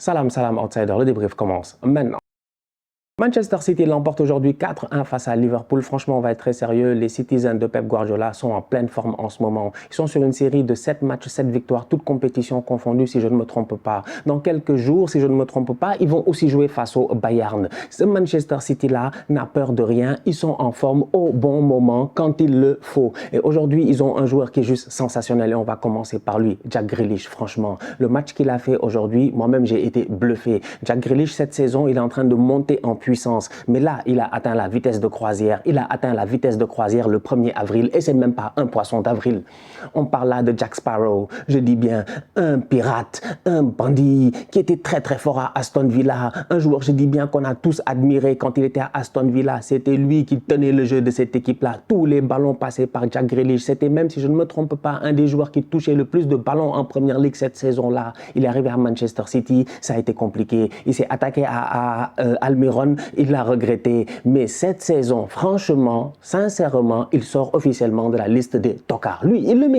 Salam, salam, outsider, le débrief commence maintenant. Manchester City l'emporte aujourd'hui 4-1 face à Liverpool. Franchement, on va être très sérieux. Les Citizens de Pep Guardiola sont en pleine forme en ce moment. Ils sont sur une série de 7 matchs, 7 victoires, toutes compétitions confondues, si je ne me trompe pas. Dans quelques jours, si je ne me trompe pas, ils vont aussi jouer face au Bayern. Ce Manchester City-là n'a peur de rien. Ils sont en forme au bon moment, quand il le faut. Et aujourd'hui, ils ont un joueur qui est juste sensationnel. Et on va commencer par lui, Jack Grealish. Franchement, le match qu'il a fait aujourd'hui, moi-même, j'ai été bluffé. Jack Grealish, cette saison, il est en train de monter en puissance. Mais là, il a atteint la vitesse de croisière. Il a atteint la vitesse de croisière le 1er avril et c'est même pas un poisson d'avril. On parle là de Jack Sparrow, je dis bien un pirate, un bandit qui était très très fort à Aston Villa. Un joueur, je dis bien, qu'on a tous admiré quand il était à Aston Villa. C'était lui qui tenait le jeu de cette équipe-là. Tous les ballons passés par Jack Grealish. C'était même, si je ne me trompe pas, un des joueurs qui touchait le plus de ballons en Première Ligue cette saison-là. Il est arrivé à Manchester City, ça a été compliqué. Il s'est attaqué à Almiron. Il l'a regretté, mais cette saison, franchement, sincèrement, il sort officiellement de la liste des tocards. Lui, il le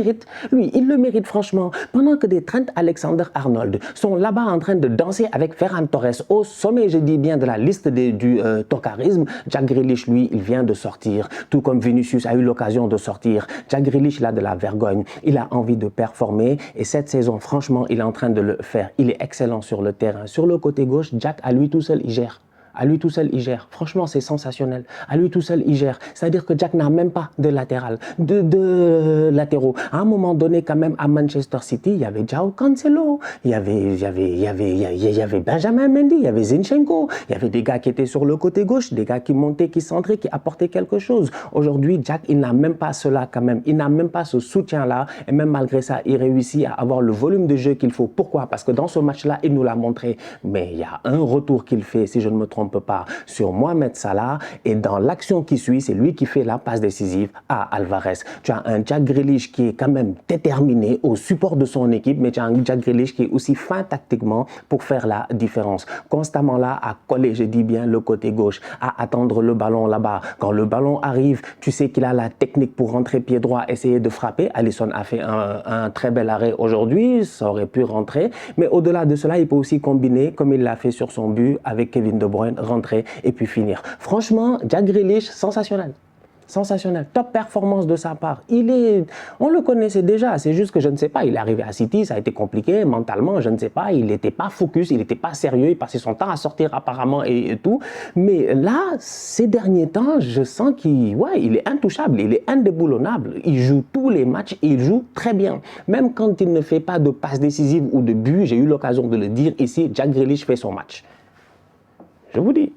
mérite franchement. Pendant que des Trent Alexander-Arnold sont là-bas en train de danser avec Ferran Torres au sommet, je dis bien, de la liste du tocarisme, Jack Grealish, lui, il vient de sortir, tout comme Vinicius a eu l'occasion de sortir. Jack Grealish, il a de la vergogne, il a envie de performer et cette saison, franchement, il est en train de le faire. Il est excellent sur le terrain. Sur le côté gauche, Jack, à lui tout seul, il gère. À lui tout seul, il gère. Franchement, c'est sensationnel. À lui tout seul, il gère. C'est-à-dire que Jack n'a même pas de latéral, de latéraux. À un moment donné, quand même, à Manchester City, il y avait João Cancelo, il y avait Benjamin Mendy, il y avait Zinchenko, il y avait des gars qui étaient sur le côté gauche, des gars qui montaient, qui centraient, qui apportaient quelque chose. Aujourd'hui, Jack, il n'a même pas cela quand même. Il n'a même pas ce soutien-là. Et même malgré ça, il réussit à avoir le volume de jeu qu'il faut. Pourquoi? Parce que dans ce match-là, il nous l'a montré. Mais il y a un retour qu'il fait, si je ne me trompe pas, sur Mohamed Salah et dans l'action qui suit, c'est lui qui fait la passe décisive à Alvarez. Tu as un Jack Grealish qui est quand même déterminé au support de son équipe, mais tu as un Jack Grealish qui est aussi fin tactiquement pour faire la différence. Constamment là à coller, je dis bien, le côté gauche, à attendre le ballon là-bas. Quand le ballon arrive, tu sais qu'il a la technique pour rentrer pied droit, essayer de frapper. Alisson a fait un très bel arrêt aujourd'hui, ça aurait pu rentrer, mais au-delà de cela, il peut aussi combiner, comme il l'a fait sur son but avec Kevin De Bruyne, rentrer et puis finir. Franchement, Jack Grealish, sensationnel. Sensationnel, top performance de sa part. On le connaissait déjà, c'est juste que je ne sais pas, il est arrivé à City, ça a été compliqué mentalement, je ne sais pas, il n'était pas focus, il n'était pas sérieux, il passait son temps à sortir apparemment et tout. Mais là, ces derniers temps, je sens qu'il est intouchable, il est indéboulonnable. Il joue tous les matchs et il joue très bien. Même quand il ne fait pas de passe décisive ou de but, j'ai eu l'occasion de le dire ici, Jack Grealish fait son match. Je vous dis,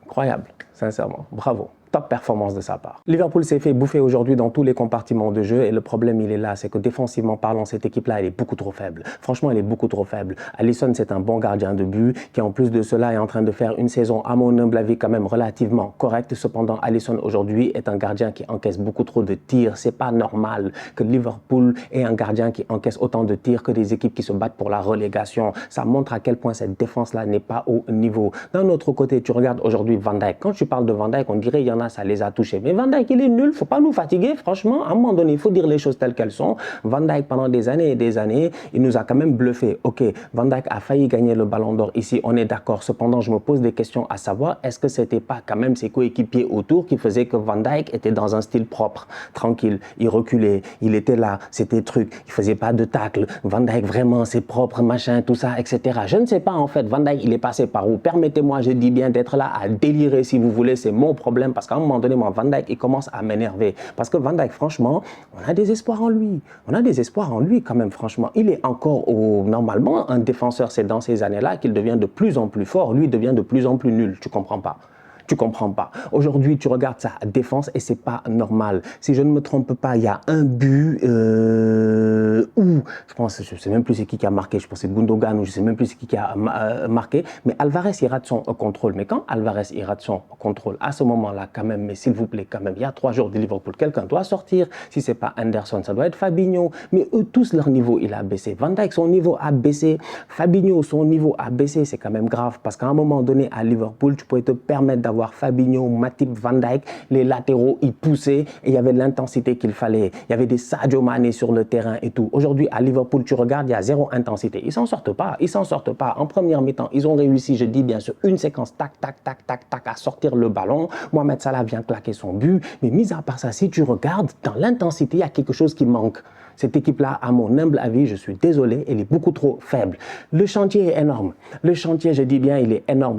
incroyable, sincèrement, bravo. Top performance de sa part. Liverpool s'est fait bouffer aujourd'hui dans tous les compartiments de jeu et le problème il est là, c'est que défensivement parlant, cette équipe-là elle est beaucoup trop faible. Franchement elle est beaucoup trop faible. Alisson c'est un bon gardien de but qui en plus de cela est en train de faire une saison à mon humble avis quand même relativement correcte. Cependant Alisson aujourd'hui est un gardien qui encaisse beaucoup trop de tirs. C'est pas normal que Liverpool ait un gardien qui encaisse autant de tirs que des équipes qui se battent pour la relégation. Ça montre à quel point cette défense-là n'est pas au niveau. D'un autre côté, tu regardes aujourd'hui Van Dijk. Quand tu parles de Van Dijk, on dirait il y en a ça les a touchés. Mais Van Dijk, il est nul, faut pas nous fatiguer, franchement. À un moment donné, il faut dire les choses telles qu'elles sont. Van Dijk, pendant des années et des années, il nous a quand même bluffé. Ok, Van Dijk a failli gagner le Ballon d'Or ici, on est d'accord. Cependant, je me pose des questions à savoir, est-ce que c'était pas quand même ses coéquipiers autour qui faisaient que Van Dijk était dans un style propre, tranquille, il reculait, il était là, c'était truc, il faisait pas de tacle. Van Dijk, vraiment, c'est propre, machin, tout ça, etc. Je ne sais pas, en fait, Van Dijk, il est passé par où? Permettez-moi, je dis bien, d'être là à délirer, si vous voulez, c'est mon problème, parce qu'à un moment donné, moi, Van Dijk, il commence à m'énerver. Parce que Van Dijk, franchement, on a des espoirs en lui. On a des espoirs en lui, quand même, franchement. Il est encore, normalement, un défenseur, c'est dans ces années-là qu'il devient de plus en plus fort. Lui, il devient de plus en plus nul. Tu comprends pas? Tu comprends pas. Aujourd'hui, tu regardes sa défense et c'est pas normal. Si je ne me trompe pas, il y a un but où, je pense, je sais même plus c'est qui a marqué, je pense que c'est Gundogan ou je sais même plus c'est qui a marqué, mais Alvarez, il rate son contrôle. Mais quand Alvarez, il rate son contrôle, à ce moment-là, quand même, mais s'il vous plaît, quand même, il y a 3 jours de Liverpool, quelqu'un doit sortir. Si c'est pas Henderson, ça doit être Fabinho. Mais eux tous, leur niveau, il a baissé. Van Dijk, son niveau a baissé. Fabinho, son niveau a baissé. C'est quand même grave parce qu'à un moment donné, à Liverpool, tu pouvais te permettre d'avoir avoir Fabinho, Matip, Van Dijk, les latéraux, ils poussaient et il y avait l'intensité qu'il fallait. Il y avait des Sadio Mané sur le terrain et tout. Aujourd'hui, à Liverpool, tu regardes, il y a zéro intensité. Ils s'en sortent pas, ils s'en sortent pas. En première mi-temps, ils ont réussi, je dis bien sûr, une séquence, tac, tac, tac, tac, tac, à sortir le ballon. Mohamed Salah vient claquer son but. Mais mis à part ça, si tu regardes, dans l'intensité, il y a quelque chose qui manque. Cette équipe-là, à mon humble avis, je suis désolé, elle est beaucoup trop faible. Le chantier est énorme. Le chantier, je dis bien, il est énorme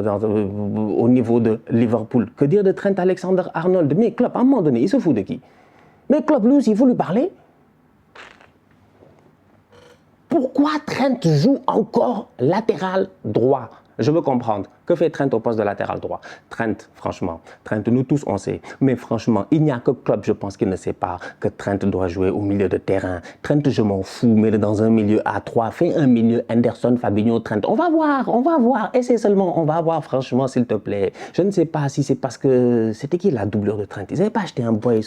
au niveau de Liverpool. Que dire de Trent Alexander-Arnold? Mais Klopp, à un moment donné, il se fout de qui? Mais Klopp, lui aussi, il faut lui parler. Pourquoi Trent joue encore latéral droit? Je veux comprendre. Que fait Trent au poste de latéral droit? Trent, franchement, Trent, nous tous on sait. Mais franchement, il n'y a que Klopp, je pense qu'il ne sait pas que Trent doit jouer au milieu de terrain. Trent, je m'en fous, mets-le dans un milieu à 3. Fais un milieu Henderson, Fabinho, Trent. On va voir. Et c'est seulement, on va voir, franchement, s'il te plaît. Je ne sais pas si c'est parce que... C'était qui la doublure de Trent? Ils n'avaient pas acheté un boy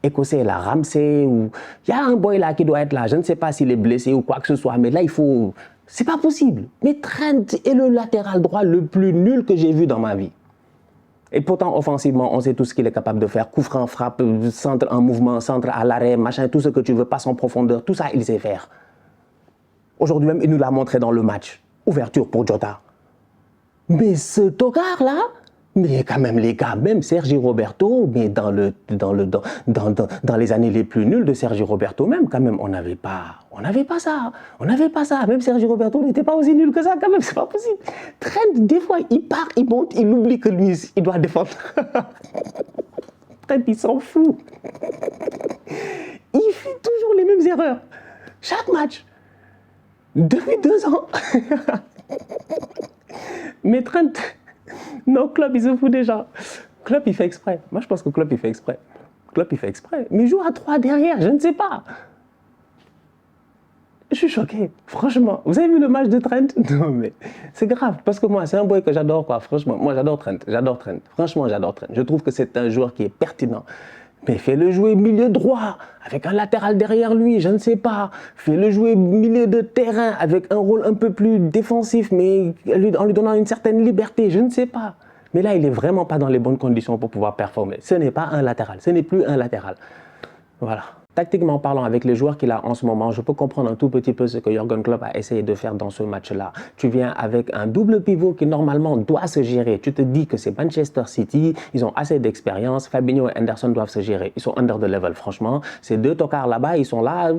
écossais, là, Ramsey, ou... Il y a un boy là qui doit être là. Je ne sais pas s'il est blessé ou quoi que ce soit, mais là, il faut... C'est pas possible. Mais Trent est le latéral droit le plus nul que j'ai vu dans ma vie. Et pourtant, offensivement, on sait tout ce qu'il est capable de faire. Coup franc, frappe, centre en mouvement, centre à l'arrêt, machin, tout ce que tu veux, passe en profondeur. Tout ça, il sait faire. Aujourd'hui même, il nous l'a montré dans le match. Ouverture pour Jota. Mais ce tocard-là, mais quand même les gars, même Sergi Roberto, mais dans les années les plus nulles de Sergi Roberto même, quand même, on n'avait pas ça. Même Sergi Roberto n'était pas aussi nul que ça, quand même, c'est pas possible. Trent, des fois, il part, il monte, il oublie que lui, il doit défendre. Trent, il s'en fout. Il fait toujours les mêmes erreurs. Chaque match. Depuis 2 ans. Mais Trent... Non, Klopp, il se fout déjà. Klopp, il fait exprès. Moi, je pense que Klopp, il fait exprès. Mais il joue à 3 derrière, je ne sais pas. Je suis choqué, franchement. Vous avez vu le match de Trent? Non, mais c'est grave, parce que moi, c'est un boy que j'adore, quoi. Franchement, moi, j'adore Trent. Franchement, j'adore Trent. Je trouve que c'est un joueur qui est pertinent. Mais fais-le jouer milieu droit, avec un latéral derrière lui, je ne sais pas. Fais-le jouer milieu de terrain, avec un rôle un peu plus défensif, mais en lui donnant une certaine liberté, je ne sais pas. Mais là, il n'est vraiment pas dans les bonnes conditions pour pouvoir performer. Ce n'est pas un latéral, ce n'est plus un latéral. Voilà. Tactiquement parlant, avec les joueurs qu'il a en ce moment, je peux comprendre un tout petit peu ce que Jürgen Klopp a essayé de faire dans ce match-là. Tu viens avec un double pivot qui normalement doit se gérer. Tu te dis que c'est Manchester City, ils ont assez d'expérience, Fabinho et Henderson doivent se gérer. Ils sont under the level, franchement. Ces 2 tocards là-bas, ils sont là,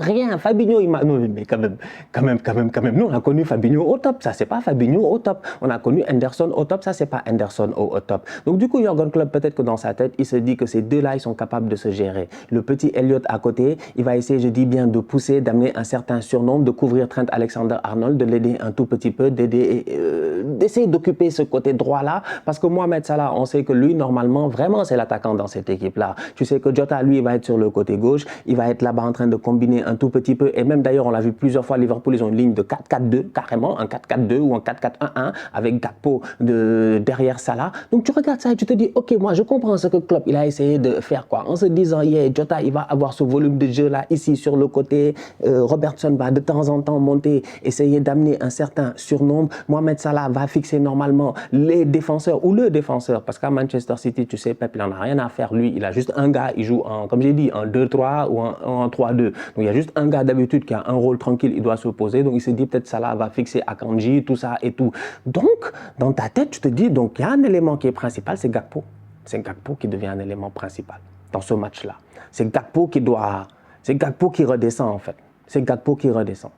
rien. Fabinho, il m'a... Non, mais quand même. Nous, on a connu Fabinho au top, ça, c'est pas Fabinho au top. On a connu Henderson au top, ça, c'est pas Henderson au top. Donc, du coup, Jürgen Klopp, peut-être que dans sa tête, il se dit que ces 2-là, ils sont capables de se gérer. Le petit Elliott à côté, il va essayer, je dis bien, de pousser, d'amener un certain surnombre, de couvrir Trent Alexander-Arnold, de l'aider un tout petit peu, d'essayer d'occuper ce côté droit-là, parce que Mohamed Salah, on sait que lui, normalement, vraiment, c'est l'attaquant dans cette équipe-là. Tu sais que Jota, lui, il va être sur le côté gauche, il va être là-bas en train de combiner un tout petit peu, et même d'ailleurs, on l'a vu plusieurs fois, Liverpool, ils ont une ligne de 4-4-2, carrément, un 4-4-2 ou un 4-4-1-1, avec Gakpo derrière Salah. Donc tu regardes ça et tu te dis, ok, moi, je comprends ce que Klopp, il a essayé de faire, quoi, en se disant, yeah, Jota, il va avoir ce volume de jeu là, ici sur le côté, Robertson va de temps en temps monter, essayer d'amener un certain surnombre, Mohamed Salah va fixer normalement les défenseurs ou le défenseur, parce qu'à Manchester City, tu sais, Pep, il n'en a rien à faire, lui, il a juste un gars, il joue en, comme j'ai dit, en 2-3 ou en 3-2, donc il y a juste un gars d'habitude qui a un rôle tranquille, il doit se poser, donc il se dit peut-être Salah va fixer Akanji, tout ça et tout. Donc, dans ta tête, tu te dis, donc il y a un élément qui est principal, c'est Gakpo. C'est Gakpo qui devient un élément principal dans ce match-là. C'est Gakpo qui redescend en fait. C'est Gakpo qui redescend.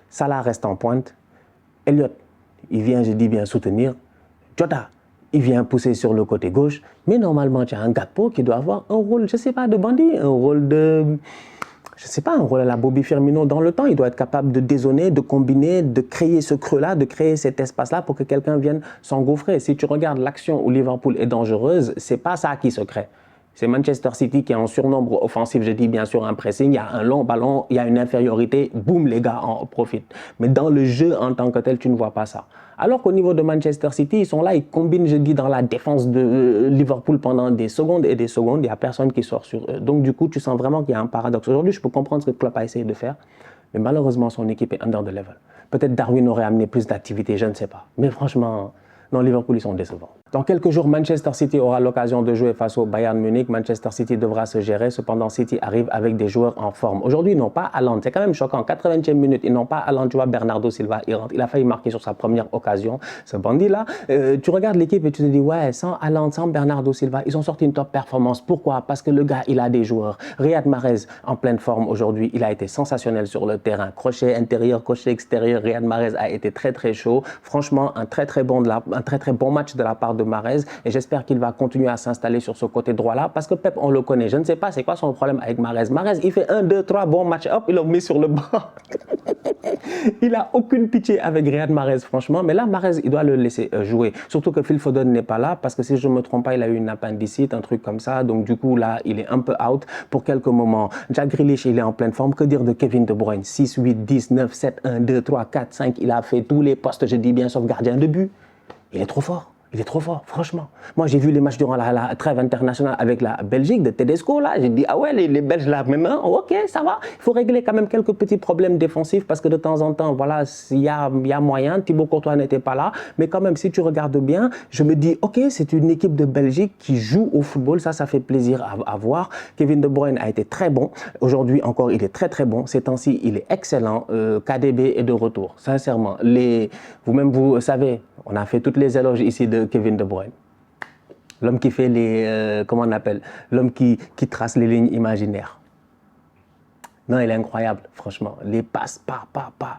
Salah reste en pointe. Elliott, il vient, je dis bien, soutenir. Jota, il vient pousser sur le côté gauche. Mais normalement, tu as un Gakpo qui doit avoir un rôle, je ne sais pas, de bandit, un rôle de... Je ne sais pas, un rôle à la Bobby Firmino dans le temps. Il doit être capable de dézonner, de combiner, de créer ce creux-là, de créer cet espace-là pour que quelqu'un vienne s'engouffrer. Si tu regardes l'action où Liverpool est dangereuse, ce n'est pas ça qui se crée. C'est Manchester City qui est en surnombre offensif, je dis bien sûr un pressing, il y a un long ballon, il y a une infériorité, boum, les gars en profitent. Mais dans le jeu en tant que tel, tu ne vois pas ça. Alors qu'au niveau de Manchester City, ils sont là, ils combinent, je dis, dans la défense de Liverpool pendant des secondes et des secondes, il n'y a personne qui sort sur eux. Donc du coup, tu sens vraiment qu'il y a un paradoxe. Aujourd'hui, je peux comprendre ce que Klopp a essayé de faire, mais malheureusement, son équipe est under the level. Peut-être Darwin aurait amené plus d'activité, je ne sais pas. Mais franchement, non, Liverpool, ils sont décevants. Dans quelques jours, Manchester City aura l'occasion de jouer face au Bayern Munich. Manchester City devra se gérer. Cependant, City arrive avec des joueurs en forme. Aujourd'hui, ils n'ont pas Haaland. C'est quand même choquant. 80e minute, ils n'ont pas Haaland. Tu vois, Bernardo Silva, il rentre. Il a failli marquer sur sa première occasion. Ce bandit-là, tu regardes l'équipe et tu te dis, ouais, sans Haaland, sans Bernardo Silva, ils ont sorti une top performance. Pourquoi? Parce que le gars, il a des joueurs. Riyad Mahrez, en pleine forme aujourd'hui, il a été sensationnel sur le terrain. Crochet intérieur, crochet extérieur. Riyad Mahrez a été très, très chaud. Franchement, un très, très bon match de la part de Mahrez, et j'espère qu'il va continuer à s'installer sur ce côté droit-là parce que Pep, on le connaît. Je ne sais pas c'est quoi son problème avec Mahrez. Mahrez, il fait 1, 2, 3 bons matchs, hop, il l'a mis sur le banc. Il n'a aucune pitié avec Riyad Mahrez, franchement. Mais là, Mahrez, il doit le laisser jouer. Surtout que Phil Foden n'est pas là parce que si je ne me trompe pas, il a eu une appendicite, un truc comme ça. Donc du coup, là, il est un peu out pour quelques moments. Jack Grealish, il est en pleine forme. Que dire de Kevin De Bruyne? 6, 8, 10, 9, 7, 1, 2, 3, 4, 5. Il a fait tous les postes, je dis bien, sauf gardien de but. Il est trop fort. Il est trop fort, franchement. Moi, j'ai vu les matchs durant la trêve internationale avec la Belgique de Tedesco, là. J'ai dit, ah ouais, les Belges, là, maintenant, ok, ça va. Il faut régler quand même quelques petits problèmes défensifs parce que de temps en temps, voilà, il y a moyen. Thibaut Courtois n'était pas là. Mais quand même, si tu regardes bien, je me dis, ok, c'est une équipe de Belgique qui joue au football. Ça fait plaisir à voir. Kevin De Bruyne a été très bon. Aujourd'hui, encore, il est très, très bon. Ces temps-ci, il est excellent. KDB est de retour. Sincèrement, vous-même, vous savez, on a fait toutes les éloges ici de Kevin De Bruyne. L'homme qui fait les... comment on appelle? L'homme qui trace les lignes imaginaires. Non, il est incroyable, franchement. Les passes,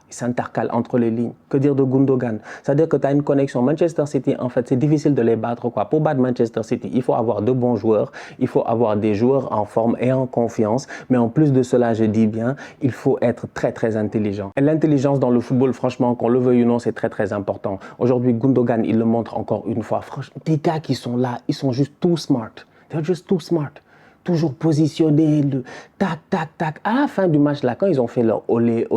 il s'intercale entre les lignes. Que dire de Gundogan? C'est-à-dire que tu as une connexion. Manchester City, en fait, c'est difficile de les battre, quoi. Pour battre Manchester City, il faut avoir de bons joueurs, il faut avoir des joueurs en forme et en confiance. Mais en plus de cela, je dis bien, il faut être très, très intelligent. Et l'intelligence dans le football, franchement, qu'on le veuille ou non, c'est très, très important. Aujourd'hui, Gundogan, il le montre encore une fois. Franchement, des gars qui sont là, ils sont juste too smart. They're just too smart. Toujours positionné, le tac, tac, tac. À la fin du match, là, quand ils ont fait leur olé,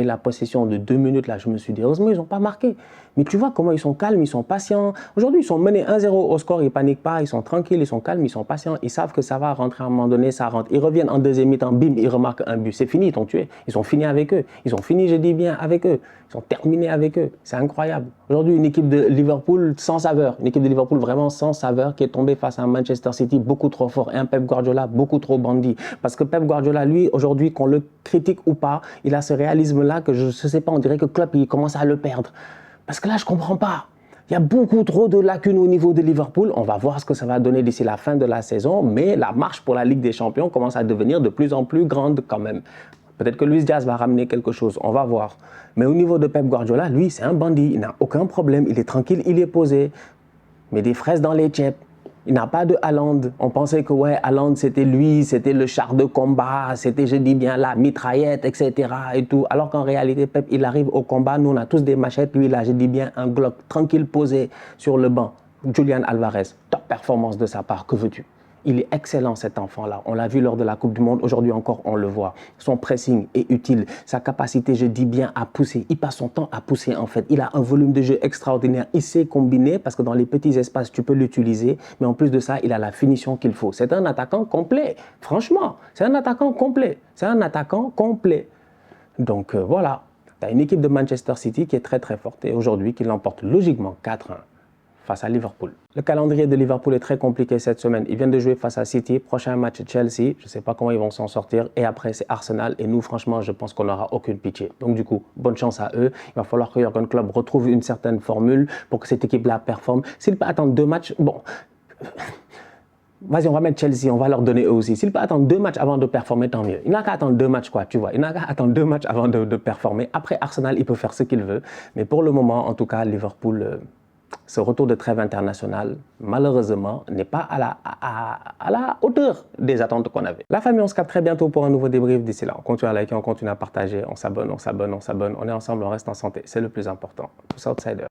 la possession de 2 minutes, là, je me suis dit, heureusement, ils n'ont pas marqué. Mais tu vois comment ils sont calmes, ils sont patients. Aujourd'hui, ils sont menés 1-0 au score, ils ne paniquent pas, ils sont tranquilles, ils sont calmes, ils sont patients. Ils savent que ça va rentrer à un moment donné, ça rentre. Ils reviennent en deuxième mi-temps, bim, ils remarquent un but. C'est fini, ils t'ont tué. Ils ont fini avec eux. Ils ont fini, je dis bien, avec eux. Ils ont terminé avec eux. C'est incroyable. Aujourd'hui, une équipe de Liverpool sans saveur. Une équipe de Liverpool vraiment sans saveur qui est tombée face à un Manchester City beaucoup trop fort et un Pep Guardiola beaucoup trop bandit. Parce que Pep Guardiola, lui, aujourd'hui, qu'on le critique ou pas, il a ce réalisme-là que je ne sais pas, on dirait que Klopp, il commence à le perdre. Parce que là, je ne comprends pas. Il y a beaucoup trop de lacunes au niveau de Liverpool. On va voir ce que ça va donner d'ici la fin de la saison. Mais la marche pour la Ligue des Champions commence à devenir de plus en plus grande quand même. Peut-être que Luis Diaz va ramener quelque chose. On va voir. Mais au niveau de Pep Guardiola, lui, c'est un bandit. Il n'a aucun problème. Il est tranquille, il est posé. Mais des fraises dans les tchèps. Il n'a pas de Haaland. On pensait que ouais, Haaland, c'était lui, c'était le char de combat, c'était, je dis bien, la mitraillette, etc. et tout. Alors qu'en réalité, Pep, il arrive au combat. Nous, on a tous des machettes. Lui, là, je dis bien, un Glock tranquille posé sur le banc. Julian Alvarez, top performance de sa part. Que veux-tu? Il est excellent, cet enfant-là. On l'a vu lors de la Coupe du Monde. Aujourd'hui encore, on le voit. Son pressing est utile. Sa capacité, je dis bien, à pousser. Il passe son temps à pousser, en fait. Il a un volume de jeu extraordinaire. Il sait combiner parce que dans les petits espaces, tu peux l'utiliser. Mais en plus de ça, il a la finition qu'il faut. C'est un attaquant complet. Franchement, c'est un attaquant complet. C'est un attaquant complet. Donc, voilà. Tu as une équipe de Manchester City qui est très, très forte. Et aujourd'hui, qui l'emporte logiquement 4-1. Face à Liverpool. Le calendrier de Liverpool est très compliqué cette semaine. Ils viennent de jouer face à City. Prochain match Chelsea. Je ne sais pas comment ils vont s'en sortir. Et après, c'est Arsenal. Et nous, franchement, je pense qu'on n'aura aucune pitié. Donc, du coup, bonne chance à eux. Il va falloir que Jürgen Klopp retrouve une certaine formule pour que cette équipe-là performe. S'il peut attendre 2 matchs, bon... Vas-y, on va mettre Chelsea, on va leur donner eux aussi. S'il peut attendre 2 matchs avant de performer, tant mieux. Il n'a qu'à attendre 2 matchs, quoi, tu vois. Il n'a qu'à attendre 2 matchs avant de performer. Après, Arsenal, il peut faire ce qu'il veut. Mais pour le moment, en tout cas, Liverpool... ce retour de trêve internationale, malheureusement, n'est pas à la hauteur des attentes qu'on avait. La famille, on se capte très bientôt pour un nouveau débrief. D'ici là, on continue à liker, on continue à partager, on s'abonne, on est ensemble, on reste en santé. C'est le plus important. Tous outsiders.